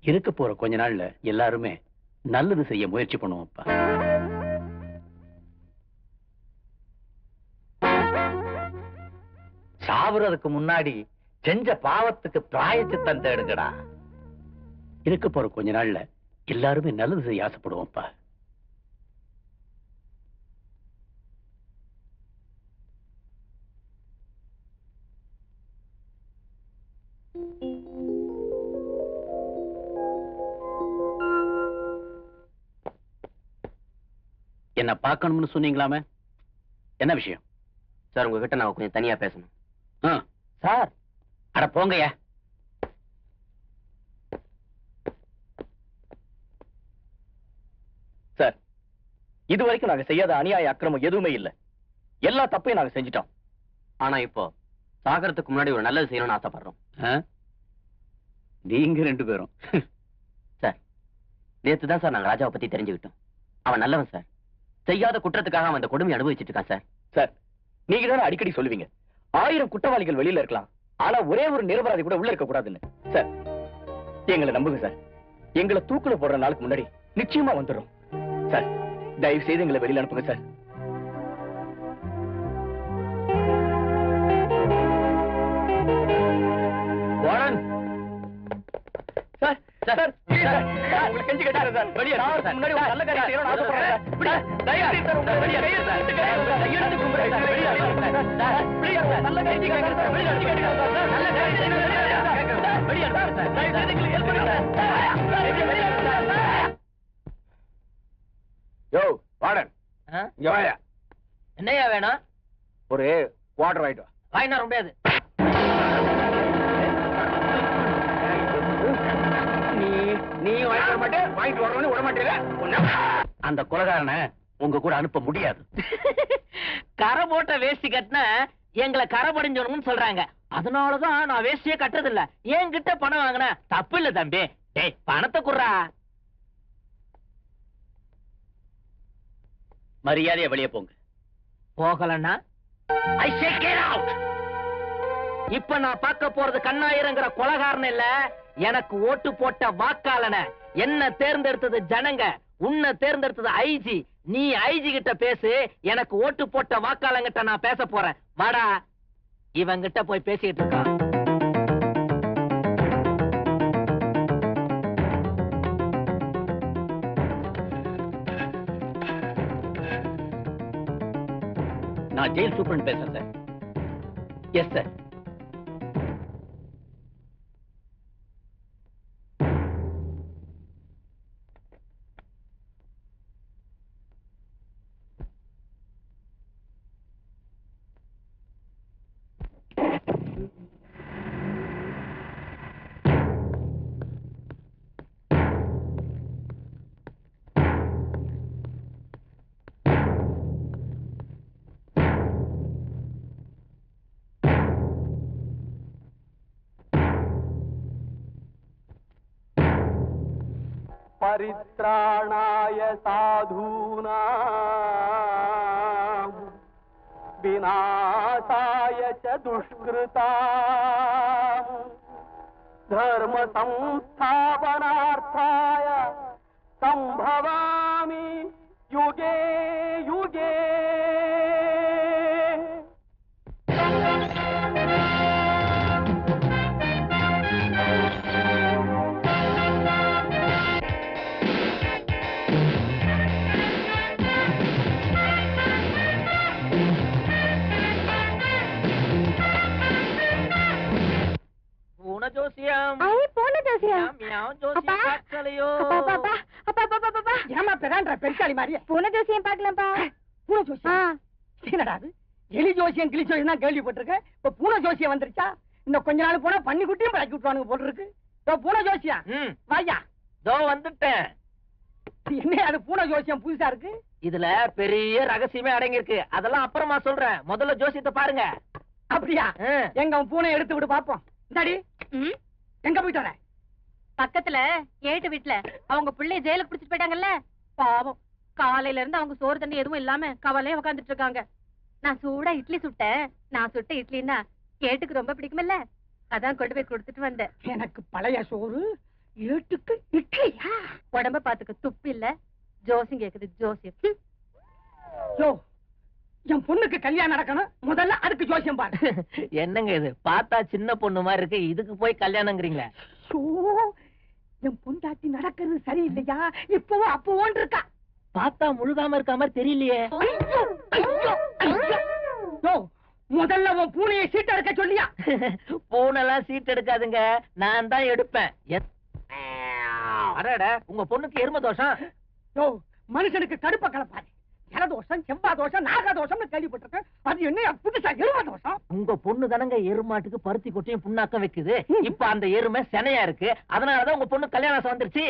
இருக்க போற கொஞ்ச நாள்ல எல்லாருமே நல்லது செய்ய முயற்சி பண்ணுவோம்ப்பா. சாவுறதுக்கு முன்னாடி செஞ்ச பாவத்துக்கு பிராயச்சித்தம் தேடுங்கடா. இருக்க போற கொஞ்ச நாள்ல எல்லாருமே நல்லது செய்ய ஆசைப்படுவோம்ப்பா. என்ன பார்க்கணும்னு சொன்னீங்களாமே, என்ன விஷயம்? சார் உங்ககிட்ட நான் கொஞ்சம் தனியா பேசணும். சார், அட போங்கய்யா. சார், இது வரைக்கும் நாங்க செய்யாத அநியாய அக்கிரமம் எதுவுமே இல்ல. எல்லா தப்பையும் நாங்க செஞ்சிட்டோம். ஆனா இப்போ சாகறதுக்கு முன்னாடி ஒரு நல்லது செய்யணும்னு ஆசைப்படுறோம். நீங்க 2 பேரும் சார், நேத்து தான் சார் நாங்க ராஜாவை பத்தி தெரிஞ்சுக்கிட்டோம். அவன் நல்லவன் சார். செய்யாத குற்றத்துக்காக அவன் அந்த கொடுமை அனுபவிச்சுட்டு இருக்கான் சார். சார், நீங்க தானே அடிக்கடி சொல்லுவீங்க 1000 குற்றவாளிகள் வெளியில இருக்கலாம், ஆனா ஒரே ஒரு நிரபராதி கூட உள்ள இருக்க கூடாதுன்னு. சார், எங்களை நம்புங்க சார். எங்களை தூக்குல போடுற நாளுக்கு முன்னாடி நிச்சயமா வந்துடும். சார், தயவு செய்து எங்களை வெளியில அனுப்புங்க சார். சார், சார், உங்களுக்கு கெஞ்சி கேட்டாரு சார். வெளியே முன்னாடி ஒரு நல்ல காரியம் செய்யணும்னு ஆசைப்படுறேன். தயவு செய்து சார், உங்களை வெளியே எடுத்து கும்பிடுறேன் சார். வெளியே சார், வெளியே சார், நல்ல காரியம் கேட்கறாரு சார். வெளியே எடுத்து கேட்கறாரு சார். நல்ல காரியம் கேட்கறாரு சார். வெளியே சார், தயவு செய்து எங்களுக்கு ஹெல்ப் பண்ணுங்க சார். வெளியே சார். யோ வார்டன், இங்க வாயா. என்னையா வேணும்? ஒரு குவார்டர் ஆயிட்டு வா. வாங்கினா முடியாது. நீ வாங்கிட்டு வர மாட்டே, வாங்கிட்டு வரணும்னு விட மாட்டேல. அந்த கொலைகாரனை உங்க கூட அனுப்ப முடியாது. கரை போட்ட வேஷ்டி கட்டின எங்களை கரை படிஞ்சவனுன்னு சொல்றாங்க. அதனாலதான் நான் வேஷ்டியே கட்டது இல்ல. என்கிட்ட பணம் வாங்கின தப்பு இல்ல தம்பி. டேய், பணத்தை குடுறா. மரியாதையா வெளியே போங்க. போகலன்னா I say get out. இப்ப நான் பார்க்க போறது கண்ணாயிரங்கிற கொலைகாரன் இல்ல, எனக்கு ஓட்டு போட்ட வாக்காளன. என்ன தேர்ந்தெடுத்தது ஜனங்க, உன்னை தேர்ந்தெடுத்தது ஐஜி. நீ ஐஜி கிட்ட பேசு, எனக்கு ஓட்டு போட்ட வாக்காளங்கிட்ட நான் பேச போறேன். வாடா, இவங்கிட்ட போய் பேசிட்டு இருக்கான். நான் ஜெயில் சூப்பரண்ட் பேசுறேன் சார். Yes sir. परित्राणाय साधूनां विनाशाय च दुष्कृतां धर्म संस्थापनार्थाय संभवामि युगे युगे. ஜோசியம் போன ஜோசியம் ஏமா பெறான்ற பெருக்காளி மாதிரியே பூனை ஜோசியம் பாக்கலாம்ப்பா. பூனை ஜோசியம் என்னடா அது? எலி ஜோசியம் கிளி ஜோசியம் தான் கேள்விப்பட்டிருக்கேன். இப்ப பூனை ஜோசியம் வந்துருச்சா? இன்னும் கொஞ்ச நாள் போனா பண்ணி குட்டியும் பழக்கி விட்டுவானுங்க போல இருக்கு. பூனை ஜோசியம் வாயா. தோ வந்துட்டேன். என்ன அது பூனை ஜோசியம் புதுசா இருக்கு? இதுல பெரிய ரகசியமே அடங்கி இருக்கு. அதெல்லாம் அப்புறமா சொல்றேன். முதல்ல ஜோசியத்தை பாருங்க. அப்படியா? எங்க பூனை எடுத்து விட்டு பாப்போம். இந்தாடி, எங்க போயிட்டு வர? பக்கத்துல ஏட்டு வீட்டுல அவங்க பிள்ளைய ஜெயிலுக்கு பிடிச்சிட்டு போயிட்டாங்கல்ல, பாவம். காலையில இருந்து அவங்க சோறு தண்ணி எதுவும் இல்லாம கவலையே உட்காந்துட்டு இருக்காங்க. நான் சூடா இட்லி சுட்டேன். நான் சுட்ட இட்லின்னா கேட்டுக்கு ரொம்ப பிடிக்குமில்ல, அதான் கொண்டு போய் கொடுத்துட்டு வந்தேன். எனக்கு பழைய சோறு ஏட்டுக்கு இட்லியா? உடம்ப பாத்துக்க துப்பு இல்ல, ஜோசியம் கேக்குது ஜோசியம். யோ, என் பொண்ணுக்கு கல்யாணம் நடக்கணும், முதல்ல அதுக்கு ஜோசியம் பாரு. என்னங்க இது, பார்த்தா சின்ன பொண்ணு மாதிரி இருக்கு, இதுக்கு போய் கல்யாணங்கிறீங்களா? ஷோ, என் பொண்டாட்டி நடக்கிறது சரியில்லையா? இப்பவும் அப்பவும் இருக்கா. பார்த்தா முழுகாம இருக்க மாதிரி தெரியலையே. ஐயோ, ஐயோ, ஐயோ. யோ, முதல்ல உன் பூனையை சீட்டை எடுக்க சொல்லியா? பூனெல்லாம் சீட் எடுக்காதுங்க, நான் தான் எடுப்பேன். அடட, உங்க பொண்ணுக்கு எரும தோஷம். யோ, மனுஷனுக்கு கடுப்ப கலப்பாரு. ஜலதோஷம், செவ்வாய் தோஷம், நாகதோஷம்னு கேள்விப்பட்டிருக்கேன். அது என்ன புதுசா எரும தோஷம்? உங்க பொண்ணு தானங்க எருமாட்டுக்கு பருத்தி கொட்டையும் புண்ணாக்கம் வைக்குது. இப்ப அந்த எருமை செனையா இருக்கு, அதனாலதான் உங்க பொண்ணு கல்யாணம் வந்துருச்சு.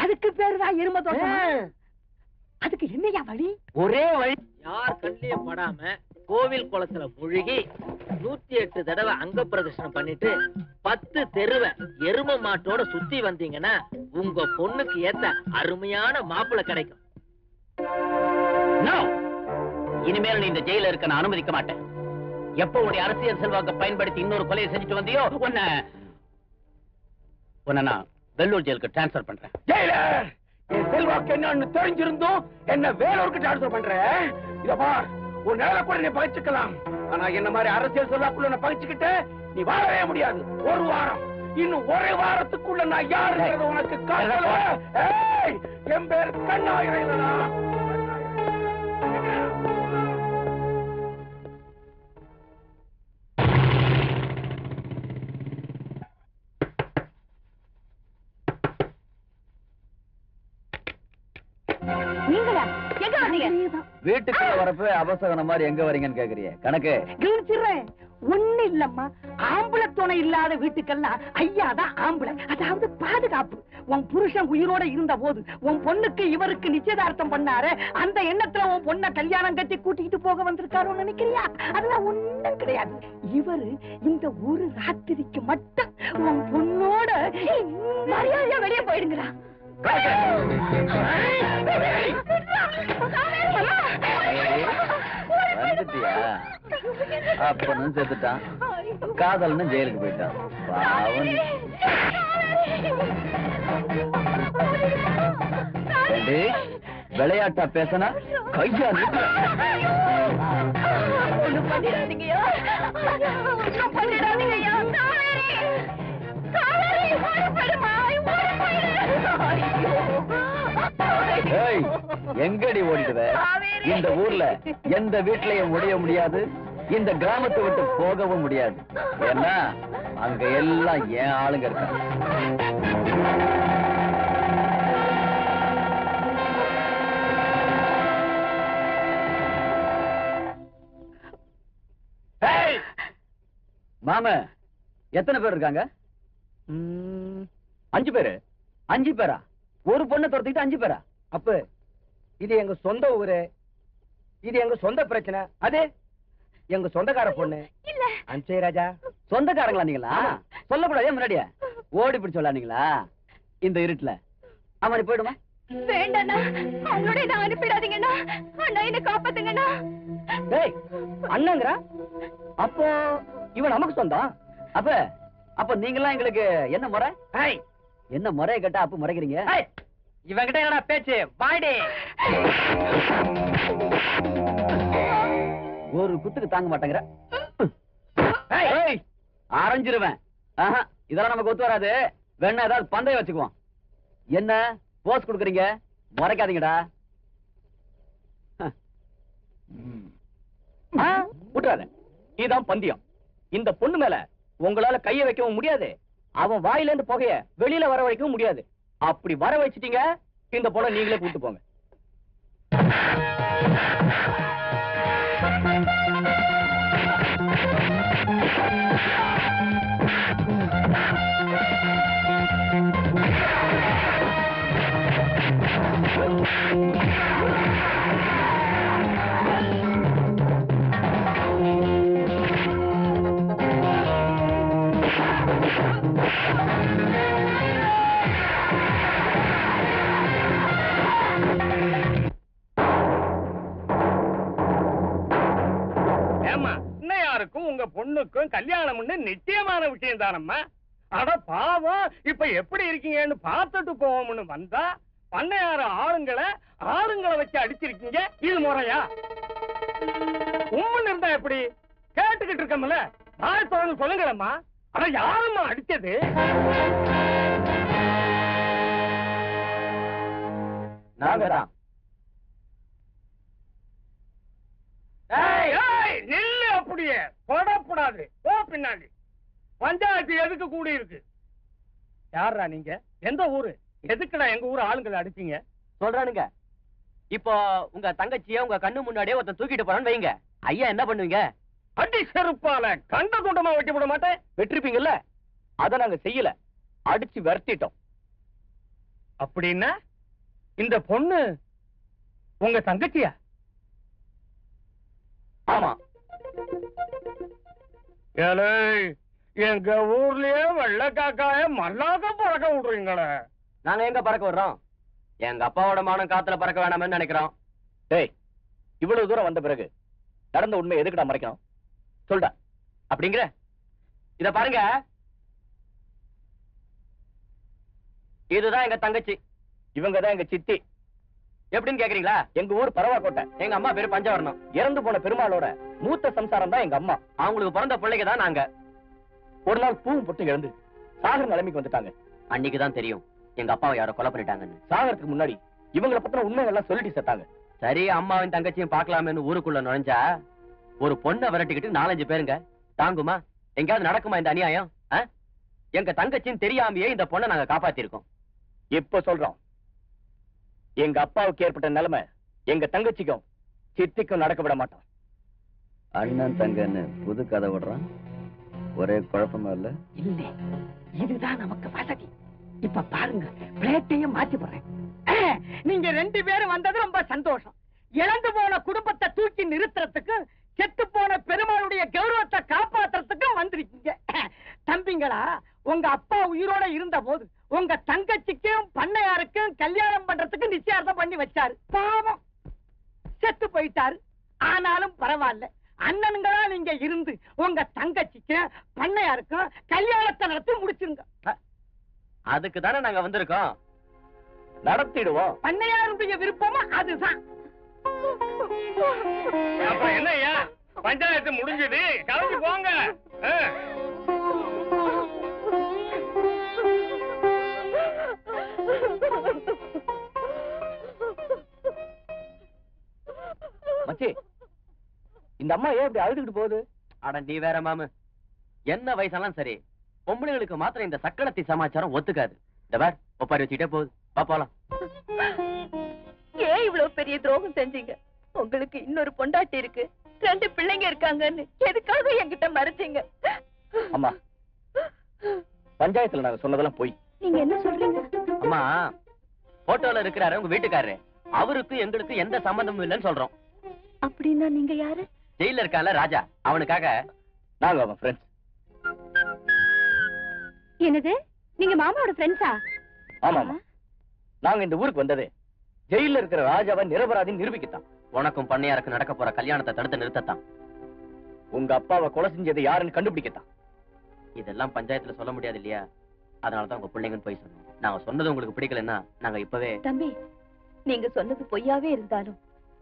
அதுக்கு பேருதான் எரும தோஷம். அதுக்கு என்னையா வழி? ஒரே வழி, யார் கண்ணிலையும் படாம கோவில் குளத்துல முழுகி 108 தடவை அங்க பிரதர்ஷனம் பண்ணிட்டு 10 தெருவை எரும மாட்டோட சுத்தி வந்தீங்கன்னா உங்க பொண்ணுக்கு ஏத்த அருமையான மாப்பிள்ளை கிடைக்கும். இனிமேல் நீ இந்த ஜெயில இருக்க நான் அனுமதிக்க மாட்டேன். எப்ப உன்னுடைய அரசியல் செல்வாக்க பயன்படுத்தி இன்னொரு கொலையை செஞ்சுட்டு வந்தியோ உன்னை நான் வெள்ளூர் ஜெயிலுக்கு டிரான்ஸ்பர் பண்றேன். ஜெயிலர், என் செல்வாக்கு என்னன்னு தெரிஞ்சிருந்தோம் என்ன வேலூருக்கு டிரான்ஸ்பர் பண்றேன். இத பார், உன் நிலை கூட நீ பகிச்சுக்கலாம். ஆனா என்ன மாதிரி அரசியல் செல்வாக்குள்ள பகிச்சுக்கிட்டு நீ வாழவே முடியாது. ஒரு வாரம், இன்னும் ஒரு வாரத்துக்குள்ள நான் யாருங்கிறது உனக்கு காட்டுறேன். ஏய், என் பேர் கண்ணாயிரா. நீங்களா எங்க வந்தீங்க? வீட்டுக்குள்ள வரப்ப அபசகன மாதிரி எங்க வரீங்கன்னு கேக்குறிய கணக்கு கவனிச்சிடுறேன். ஒண்ணு இல்லம்மா, ஆம்பளை துணை இல்லாத வீட்டுக்கெல்லாம் ஐயாதான் ஆம்பளை, அதாவது பாதுகாப்பு. உன் புருஷன் உயிரோட இருந்த போது உன் பொண்ணுக்கு இவருக்கு நிச்சயதார்த்தம் பண்ணாரு, அந்த எண்ணத்துல உன் பொண்ண கல்யாணம் கட்டி கூட்டிட்டு போக வந்திருக்காருன்னு நினைக்கிறியா? அதெல்லாம் ஒண்ணும் கிடையாது. இவரு இந்த ஒரு ராத்திரிக்கு மட்டும் உன் பொண்ணோட மரியாதையா வெளியே போயிடுங்களா? வந்துட்டியா? அப்பனும் செத்துட்டான், காதல்னு ஜெயிலுக்கு போயிட்டான். பாவம். விளையாட்டா பேசனா கையா எங்கடி ஓடிடுவ? இந்த ஊர்ல எந்த வீட்லயும் முடிய முடியாது, இந்த கிராமத்தை விட்டு போகவும் முடியாது. ஏன்னா அங்க எல்லாம் என் ஆளுங்க இருக்காங்க. மாம எத்தனை பேர் இருக்காங்க? 5 பேரு. 5 பேரா? ஒரு பொண்ணை துரத்திட்டு 5 பேரா? அப்ப இது எங்க சொந்த ஊரு, இது எங்க சொந்த பிரச்சனை. அது எங்க சொந்தக்கார பொண்ணு. அஞ்சே ராஜா. சொந்தக்காரங்களா நீங்களா? சொல்லக்கூடாது முன்னாடியே ஓடி பிடிச்சு சொல்லானீங்களா? இந்த இருட்டுல அம்மா நீ போயிடுமா? வேண்டாண்ணா, அவங்களோட என்ன அனுப்பிடாதீங்கண்ணா. அண்ணா என்ன காப்பாத்துங்கண்ணா. டேய், அண்ணங்கறா? அப்போ இவன் நமக்கு சொந்தம். அப்ப நீங்களாம் எங்களுக்கு என்ன முறை? ஏய், என்ன முறையை கேட்டா அப்ப முறைக்கிறீங்க? இவங்கிட்ட என்னடா பேச்சு? வாடி. ஒரு குத்துக்கு தாங்க மாட்டேங்கிற. அரைஞ்சிருவேன். இதெல்லாம் நமக்கு ஒத்து வராது. வேணா ஏதாவது பந்தயம் வச்சுக்குவோம். என்ன போஸ் கொடுக்குறீங்க? முறைக்காதீங்கடா. விட்டுறாத. இதுதான் பந்தயம். இந்த பொண்ணு மேல உங்களால கைய வைக்கவும் முடியாது, அவன் வாயில இருந்து புகைய வெளியில வர வைக்கவும் முடியாது. அப்படி வர வச்சிட்டீங்க, இந்த பொண்ணை நீங்களே கூட்டு போங்க. உங்க பொண்ணுக்கும் கல்யாணம் நிச்சயமான விஷயம் தானம்மா. அட பாவம், இப்ப எப்படி இருக்கீங்கன்னு பார்த்துட்டு போவோம்னு வந்தா பண்ணையார ஆளுங்களை வச்சு அடிச்சிருக்கீங்க. இது முறையா? உண்மைன்னு இருந்தா எப்படி? கேட்டுக்கிட்டு இருக்கோம்ல, நான் தொடர்ந்து சொல்லுங்களம்மா. ஆனா யாரும்மா அடிச்சது? நாங்கதான். நில்லு, அப்படியே தொடப்படாது, போ பின்னாடி. பஞ்சாயத்து எதுக்கு கூடி இருக்கு? யாரா நீங்க? எந்த ஊரு? எதுக்குடா எங்க ஊர் ஆளுங்களை அடிச்சீங்க? சொல்றானுங்க. இப்போ உங்க தங்கச்சிய உங்க கண்ணு முன்னாடியே ஒருத்தன் தூக்கிட்டு போறான்னு வைங்க, ஐயா என்ன பண்ணுவீங்க? அடி செருப்பால கண்ட துண்டமா வெட்டி போட மாட்டேன். வெற்றிருப்பீங்கல்ல, அத நாங்க செய்யல, அடிச்சு விரட்டிட்டோம். அப்படின்னா இந்த பொண்ணு உங்க தங்கச்சியா? ஆமா. ஏலே, எங்க ஊர்லயே வெள்ளக்காக்காய மல்லாக்க பறக்க விடுறீங்களே. நாங்க எங்க பறக்க விடுறோம்? எங்க அப்பாவோட மானம் காத்துல பறக்க வேணாம்னு நினைக்கிறோம். டேய், இவ்வளவு தூரம் வந்த பிறகு நடந்த உண்மை எதுக்குடா மறைக்கணும்? சொல்டா. அப்படிங்கிற இத பாருங்க, இதுதான் எங்க தங்கச்சி. இவங்கதான் எங்க சித்தி. எப்படின்னு கேக்குறீங்களா? எங்க ஊர் பரவாக்கோட்டை. எங்க அம்மா பேரு பஞ்சவர்ணம். இறந்து போன பெருமாளோட மூத்த சம்சாரம் தான் எங்க அம்மா. அவங்களுக்கு பிறந்த பிள்ளைங்க தான் நாங்க. ஒரு நாள் பூவும் பொட்டு இழந்து சாகர நிலைமைக்கு வந்துட்டாங்க. அன்னைக்குதான் தெரியும் எங்க அப்பாவை யாரோ கொலை பண்ணிட்டாங்கன்னு. சாகறதுக்கு முன்னாடி இவங்களை பத்தின உண்மைகள்லாம் சொல்லிட்டு செத்தாங்க. சரி, அம்மாவின் தங்கச்சியும் பார்க்கலாமேன்னு ஊருக்குள்ள நுழைஞ்சா ஒரு பொண்ணை விரட்டிக்கிட்டு 4-5 பேருங்க. தாங்குமா? எங்கயாவது நடக்குமா இந்த அநியாயம்? எங்க தங்கச்சின்னு தெரியாமையே இந்த பொண்ணை நாங்க காப்பாத்திருக்கோம். இப்ப சொல்றோம், எங்க அப்பாவுக்கு ஏற்பட்ட நிலைமை எங்க தங்கச்சிக்கும் சித்திக்கும் நடக்க விட மாட்டோம். அண்ணன் தங்கன்னு புது கதை விடுறான். ஒரே குழப்பமா இல்ல? இல்ல, இதுதான் நமக்கு வசதி. இப்ப பாருங்க, பிளேட்டையும் மாத்தி போடுறேன். நீங்க 2 பேரும் வந்தது ரொம்ப சந்தோஷம். இழந்து போன குடும்பத்தை தூக்கி நிறுத்துறதுக்கு, செத்து போன பெருமாளுடைய கௌரவத்தை காப்பாத்துறதுக்கும் வந்திருக்கீங்க. தம்பிங்களா, உங்க அப்பா உயிரோட இருந்த போது உங்க தங்கச்சிக்கும் பண்ணையாருக்கும் கல்யாணம் பண்றதுக்கு நிச்சயார்த்தம் பண்ணி வச்சாரு. பாவம், செத்து போயிட்டாரு. ஆனாலும் பரவாயில்ல, அண்ணனுங்களா நீங்க இருந்து உங்க தங்கச்சிக்கும் பண்ணையாருக்கும் கல்யாணத்தை நடத்தி முடிச்சிருங்க. அதுக்கு தானே நாங்க வந்திருக்கோம். நடத்திடுவோம். பண்ணையாருடைய விருப்பமும் அதுதான். அப்ப என்னய்யா, பஞ்சாயத்து முடிஞ்சது, கிளம்பி போங்க. மச்சி, இந்த அம்மா ஏன் இப்படி அழுதுகிட்டு போகுது? அட நீ வேற மாமு, என்ன வயசாலும் சரி, பொம்பளைகளுக்கு மாத்திரம் இந்த சக்கரத்தி சமாச்சாரம் ஒத்துக்காது. இந்த வேற ஒப்பாரி வச்சுக்கிட்டே போகுது. வா போலாம். ஏன் இவ்வளவு பெரிய துரோகம் செஞ்சீங்க? உங்களுக்கு இன்னொரு பொண்டாட்டி இருக்கு, 2 பிள்ளைங்க இருக்காங்கன்னு எதுக்காக என்கிட்ட மறைச்சீங்க? அம்மா, பஞ்சாயத்துல நாங்க சொன்னதெல்லாம் போய். நீங்க என்ன சொல்றீங்க? அம்மா, போட்டோல இருக்கிறாரு உங்க வீட்டுக்காரரு, அவருக்கு எங்களுக்கு எந்த சம்பந்தமும் இல்லைன்னு சொல்றோம். அப்படின்னா நீங்க யாரு? ஜெயில இருக்கான்ல ராஜா, அவனுக்காக நாங்க அவன் ஃப்ரெண்ட்ஸ். என்னது, நீங்க மாமாவோட ஃப்ரெண்ட்ஸா? ஆமாமா, நாங்க இந்த ஊருக்கு வந்தது ஜெயில இருக்கிற ராஜாவை நிரபராதின்னு நிரூபிக்கத்தான். உனக்கும் பண்ணையாருக்கு நடக்க போற கல்யாணத்தை தடுத்து நிறுத்தத்தான். உங்க அப்பாவை கொலை செஞ்சது யாருன்னு கண்டுபிடிக்கத்தான். இதெல்லாம் பஞ்சாயத்துல சொல்ல முடியாது இல்லையா? அதனாலதான் உங்க பிள்ளைங்கன்னு போய் சொன்னோம். நாங்க சொன்னது உங்களுக்கு பிடிக்கலன்னா நாங்க இப்பவே. தம்பி, நீங்க சொன்னது பொய்யாவே இருந்தாலும்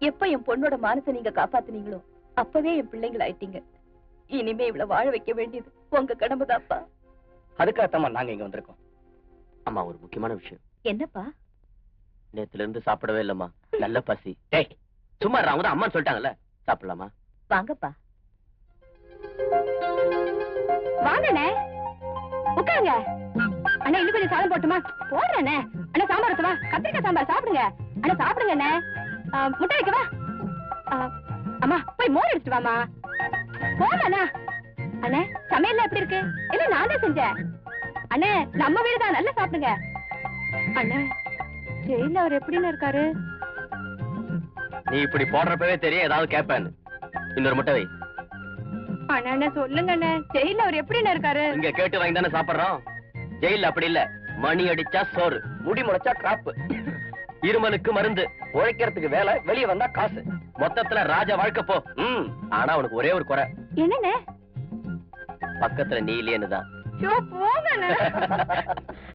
எப்ப என் பொண்ணோட மானத்தை நீங்க காப்பாத்துனீங்களோ அப்பவே என் பிள்ளைங்கள் ஆயிட்டீங்க. இனிமே இவ்வளவு வாழ வைக்க வேண்டியது உங்க கடமைதாப்பா. அதுக்காகத்தான் நாங்க இங்க வந்திருக்கோம். அம்மா, ஒரு முக்கியமான விஷயம். என்னப்பா? நேத்துல இருந்து சாப்பிடவே இல்லம்மா, நல்ல பசி. டேய் சும்மா அவங்க தான் அம்மா சொல்லிட்டாங்கல்ல, சாப்பிடலாமா? வாங்கப்பா. வாங்கண்ணே, உட்காருங்க. அண்ணா, இன்னும் கொஞ்சம் சாதம் போட்டுமா? போடுறேண்ணே. அண்ணா, சாம்பார் ஊத்துவா? கத்திரிக்காய் சாம்பார் சாப்பிடுங்க. அண்ணா, சாப்பிடுங்க அண்ணே. முட்டை வைக்கவா? அம்மா, போய் மோர் எடுத்துட்டு வாமா. போமாண்ணா. அண்ணே, சமையல்ல எப்படி இருக்கு? இல்ல நான் தான் செஞ்சேன். அண்ணே, நம்ம வீடுதான், நல்லா சாப்பிடுங்க. அண்ணே, ஜெயில அவர் எப்படின்னு இருக்காரு? நீ இப்படி போடுறப்பவே தெரியும் ஏதாவது கேட்பேன்னு. இன்னொரு முட்டை வை. அண்ணா சொல்லுங்க அண்ணே, ஜெயில அவர் எப்படின்னு இருக்காரு? இங்க கேட்டு வாங்கி தானே சாப்பிடுறோம். ஜெயில அப்படி இல்ல, மணி அடிச்சா சோறு, முடி முளைச்சா கிராப்பு, இருமலுக்கு மருந்து, உழைக்கிறதுக்கு வேலை, வெளியே வந்தா காசு. மொத்தத்துல ராஜா வாழ்க்கை போ. ஆனா உனக்கு ஒரே ஒரு குறை. என்னண்ணே? பக்கத்துல நீ இல்லையேன்னுதான் போங்கண்ணே